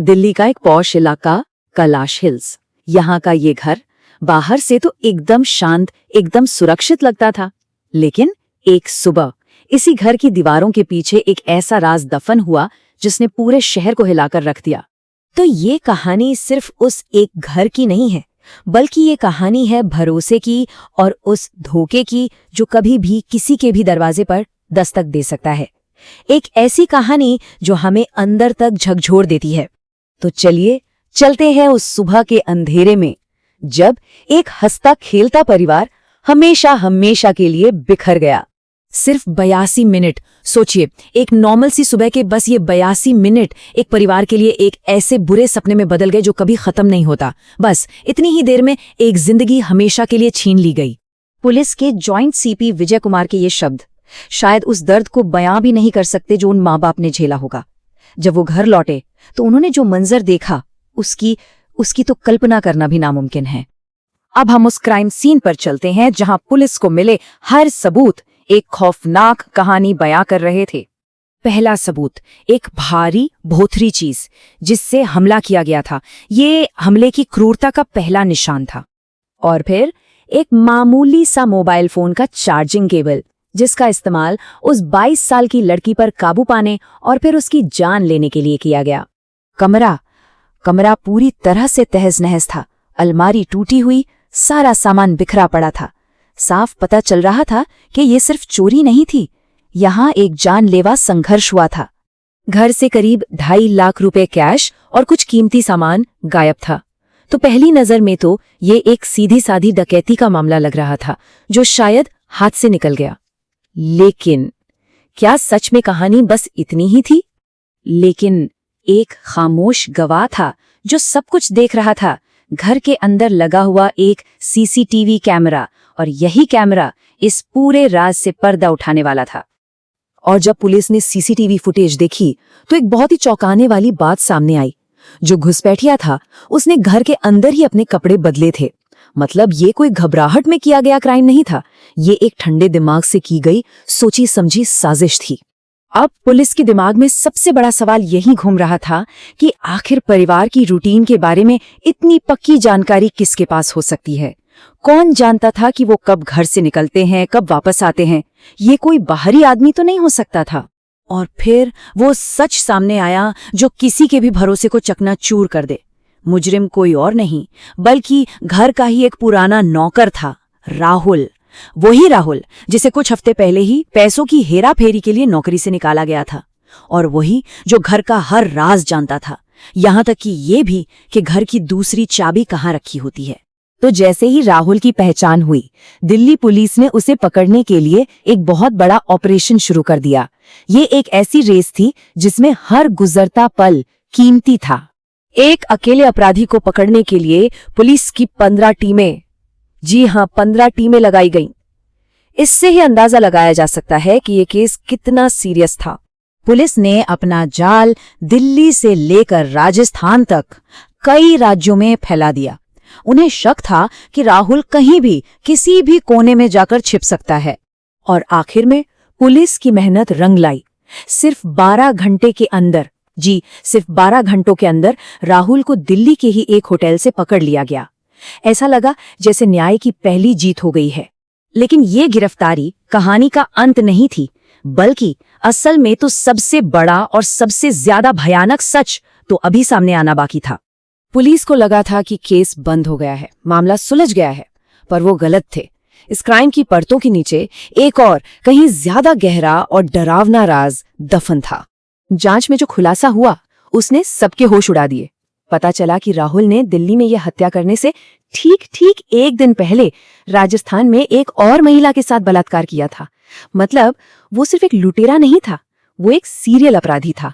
दिल्ली का एक पॉश इलाका कैलाश हिल्स। यहाँ का ये घर बाहर से तो एकदम शांत, एकदम सुरक्षित लगता था, लेकिन एक सुबह इसी घर की दीवारों के पीछे एक ऐसा राज दफन हुआ जिसने पूरे शहर को हिलाकर रख दिया। तो ये कहानी सिर्फ उस एक घर की नहीं है, बल्कि ये कहानी है भरोसे की और उस धोखे की जो कभी भी किसी के भी दरवाजे पर दस्तक दे सकता है। एक ऐसी कहानी जो हमें अंदर तक झकझोर देती है। तो चलिए चलते हैं उस सुबह के अंधेरे में, जब एक हंसता खेलता परिवार हमेशा हमेशा के लिए बिखर गया। सिर्फ 82 मिनट। सोचिए, एक नॉर्मल सी सुबह के बस ये 82 मिनट एक परिवार के लिए एक ऐसे बुरे सपने में बदल गए जो कभी खत्म नहीं होता। बस इतनी ही देर में एक जिंदगी हमेशा के लिए छीन ली गई। पुलिस के जॉइंट सीपी विजय कुमार के ये शब्द शायद उस दर्द को बयां भी नहीं कर सकते जो उन माँ बाप ने झेला होगा। जब वो घर लौटे तो उन्होंने जो मंजर देखा उसकी तो कल्पना करना भी नामुमकिन है। अब हम उस क्राइम सीन पर चलते हैं जहां पुलिस को मिले हर सबूत एक खौफनाक कहानी बयां कर रहे थे। पहला सबूत, एक भारी भोथरी चीज जिससे हमला किया गया था। ये हमले की क्रूरता का पहला निशान था। और फिर एक मामूली सा मोबाइल फोन का चार्जिंग केबल जिसका इस्तेमाल उस 22 साल की लड़की पर काबू पाने और फिर उसकी जान लेने के लिए किया गया। कमरा पूरी तरह से तहस नहस था। अलमारी टूटी हुई, सारा सामान बिखरा पड़ा था। साफ पता चल रहा था कि ये सिर्फ चोरी नहीं थी, यहाँ एक जानलेवा संघर्ष हुआ था। घर से करीब 2.5 लाख रुपए कैश और कुछ कीमती सामान गायब था। तो पहली नजर में तो ये एक सीधी सादी डकैती का मामला लग रहा था जो शायद हाथ से निकल गया। लेकिन क्या सच में कहानी बस इतनी ही थी? लेकिन एक खामोश गवाह था जो सब कुछ देख रहा था। घर के अंदर लगा हुआ एक सीसीटीवी कैमरा, और यही कैमरा इस पूरे राज से पर्दा उठाने वाला था। और जब पुलिस ने सीसीटीवी फुटेज देखी तो एक बहुत ही चौंकाने वाली बात सामने आई। जो घुसपैठिया था उसने घर के अंदर ही अपने कपड़े बदले थे। मतलब ये कोई घबराहट में किया गया क्राइम नहीं था, ये एक ठंडे दिमाग से की गई सोची समझी साजिश थी। अब पुलिस के दिमाग में सबसे बड़ा सवाल यही घूम रहा था कि आखिर परिवार की रूटीन के बारे में इतनी पक्की जानकारी किसके पास हो सकती है? कौन जानता था कि वो कब घर से निकलते हैं, कब वापस आते हैं? ये कोई बाहरी आदमी तो नहीं हो सकता था। और फिर वो सच सामने आया जो किसी के भी भरोसे को चकनाचूर कर दे। मुजरिम कोई और नहीं बल्कि घर का ही एक पुराना नौकर था, राहुल। वही राहुल जिसे कुछ हफ्ते पहले ही पैसों की हेराफेरी के लिए नौकरी से निकाला गया था, और वही जो घर का हर राज जानता था, यहाँ तक कि ये भी कि घर की दूसरी चाबी कहाँ रखी होती है। तो जैसे ही राहुल की पहचान हुई, दिल्ली पुलिस ने उसे पकड़ने के लिए एक बहुत बड़ा ऑपरेशन शुरू कर दिया। ये एक ऐसी रेस थी जिसमें हर गुजरता पल कीमती था। एक अकेले अपराधी को पकड़ने के लिए पुलिस की 15 टीमें, जी हाँ 15 टीमें लगाई गईं। इससे ही अंदाजा लगाया जा सकता है कि ये केस कितना सीरियस था। पुलिस ने अपना जाल दिल्ली से लेकर राजस्थान तक कई राज्यों में फैला दिया। उन्हें शक था कि राहुल कहीं भी किसी भी कोने में जाकर छिप सकता है। और आखिर में पुलिस की मेहनत रंग लाई। सिर्फ 12 घंटे के अंदर, जी सिर्फ 12 घंटों के अंदर राहुल को दिल्ली के ही एक होटल से पकड़ लिया गया। ऐसा लगा जैसे न्याय की पहली जीत हो गई है। लेकिन ये गिरफ्तारी कहानी का अंत नहीं थी, बल्कि असल में तो सबसे बड़ा और सबसे ज्यादा भयानक सच तो अभी सामने आना बाकी था। पुलिस को लगा था कि केस बंद हो गया है, मामला सुलझ गया है, पर वो गलत थे। इस क्राइम की परतों के नीचे एक और कहीं ज्यादा गहरा और डरावना राज दफन था। जांच में जो खुलासा हुआ उसने सबके होश उड़ा दिए। पता चला कि राहुल ने दिल्ली में यह हत्या करने से ठीक एक दिन पहले राजस्थान में एक और महिला के साथ बलात्कार किया था। मतलब वो सिर्फ एक लुटेरा नहीं था, वो एक सीरियल अपराधी था।